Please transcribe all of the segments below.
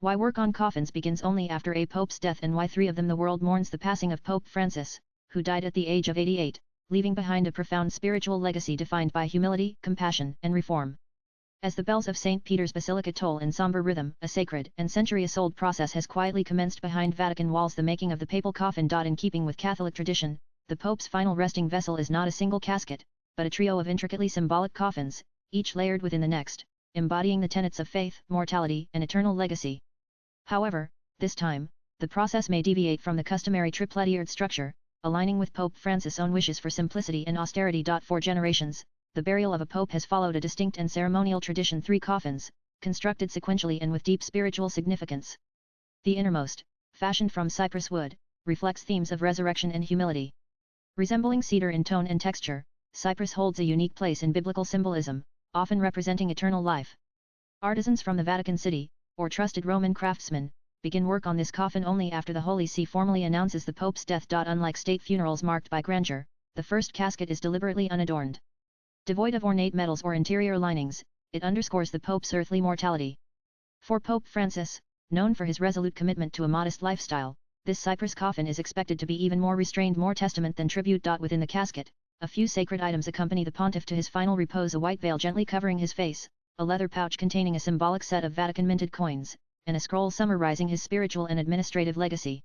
Why work on coffins begins only after a pope's death, and why 3 of them the world mourns the passing of Pope Francis, who died at the age of 88, leaving behind a profound spiritual legacy defined by humility, compassion, and reform. As the bells of St. Peter's Basilica toll in somber rhythm, a sacred and centuries-old process has quietly commenced behind Vatican walls, the making of the papal coffin. In keeping with Catholic tradition, the Pope's final resting vessel is not a single casket, but a trio of intricately symbolic coffins, each layered within the next, embodying the tenets of faith, mortality, and eternal legacy. However, this time, the process may deviate from the customary triplet-tiered structure, aligning with Pope Francis' own wishes for simplicity and austerity. For generations, the burial of a pope has followed a distinct and ceremonial tradition: 3 coffins, constructed sequentially and with deep spiritual significance. The innermost, fashioned from cypress wood, reflects themes of resurrection and humility. Resembling cedar in tone and texture, cypress holds a unique place in biblical symbolism, often representing eternal life. Artisans from the Vatican City, or trusted Roman craftsmen, begin work on this coffin only after the Holy See formally announces the Pope's death. Unlike state funerals marked by grandeur, the first casket is deliberately unadorned. Devoid of ornate metals or interior linings, it underscores the Pope's earthly mortality. For Pope Francis, known for his resolute commitment to a modest lifestyle, this cypress coffin is expected to be even more restrained, more testament than tribute. Within the casket, a few sacred items accompany the pontiff to his final repose: a white veil gently covering his face, a leather pouch containing a symbolic set of Vatican-minted coins, and a scroll summarizing his spiritual and administrative legacy.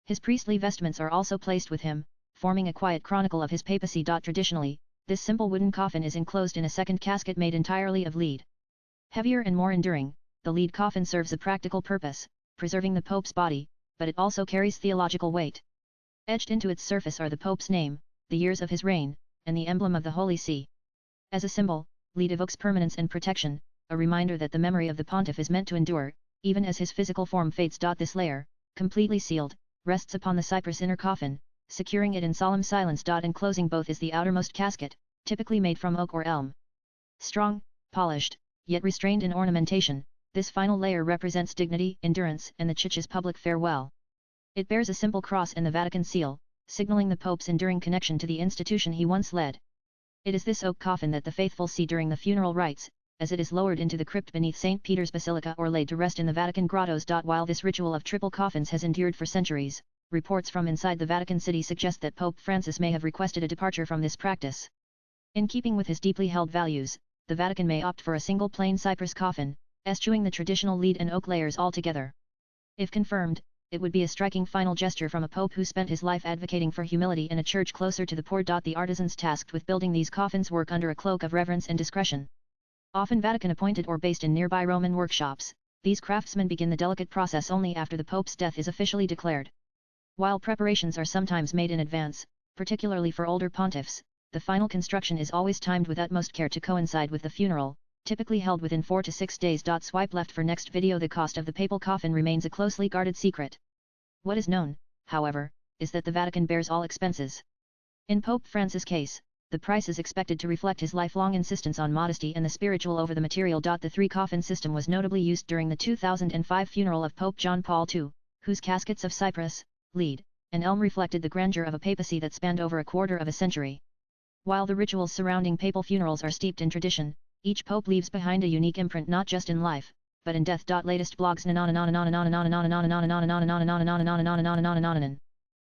His priestly vestments are also placed with him, forming a quiet chronicle of his papacy. Traditionally, this simple wooden coffin is enclosed in a second casket made entirely of lead. Heavier and more enduring, the lead coffin serves a practical purpose, preserving the Pope's body, but it also carries theological weight. Etched into its surface are the Pope's name, the years of his reign, and the emblem of the Holy See. As a symbol, lead evokes permanence and protection, a reminder that the memory of the pontiff is meant to endure, even as his physical form fades. This layer, completely sealed, rests upon the cypress inner coffin, securing it in solemn silence. Enclosing both is the outermost casket, typically made from oak or elm. Strong, polished, yet restrained in ornamentation, this final layer represents dignity, endurance, and the Church's public farewell. It bears a simple cross and the Vatican seal, signaling the Pope's enduring connection to the institution he once led. It is this oak coffin that the faithful see during the funeral rites, as it is lowered into the crypt beneath St. Peter's Basilica or laid to rest in the Vatican grottos. While this ritual of triple coffins has endured for centuries, reports from inside the Vatican City suggest that Pope Francis may have requested a departure from this practice. In keeping with his deeply held values, the Vatican may opt for a single plain cypress coffin, eschewing the traditional lead and oak layers altogether. If confirmed, it would be a striking final gesture from a pope who spent his life advocating for humility and a church closer to the poor. The artisans tasked with building these coffins work under a cloak of reverence and discretion. Often Vatican-appointed or based in nearby Roman workshops, these craftsmen begin the delicate process only after the Pope's death is officially declared. While preparations are sometimes made in advance, particularly for older pontiffs, the final construction is always timed with utmost care to coincide with the funeral, typically held within 4 to 6 days. Swipe left for next video. The cost of the papal coffin remains a closely guarded secret. What is known, however, is that the Vatican bears all expenses. In Pope Francis' case, the price is expected to reflect his lifelong insistence on modesty and the spiritual over the material. The 3-coffin system was notably used during the 2005 funeral of Pope John Paul II, whose caskets of cypress, lead, and elm reflected the grandeur of a papacy that spanned over a quarter of a century. While the rituals surrounding papal funerals are steeped in tradition, each pope leaves behind a unique imprint not just in life, but in death. Latest blogs.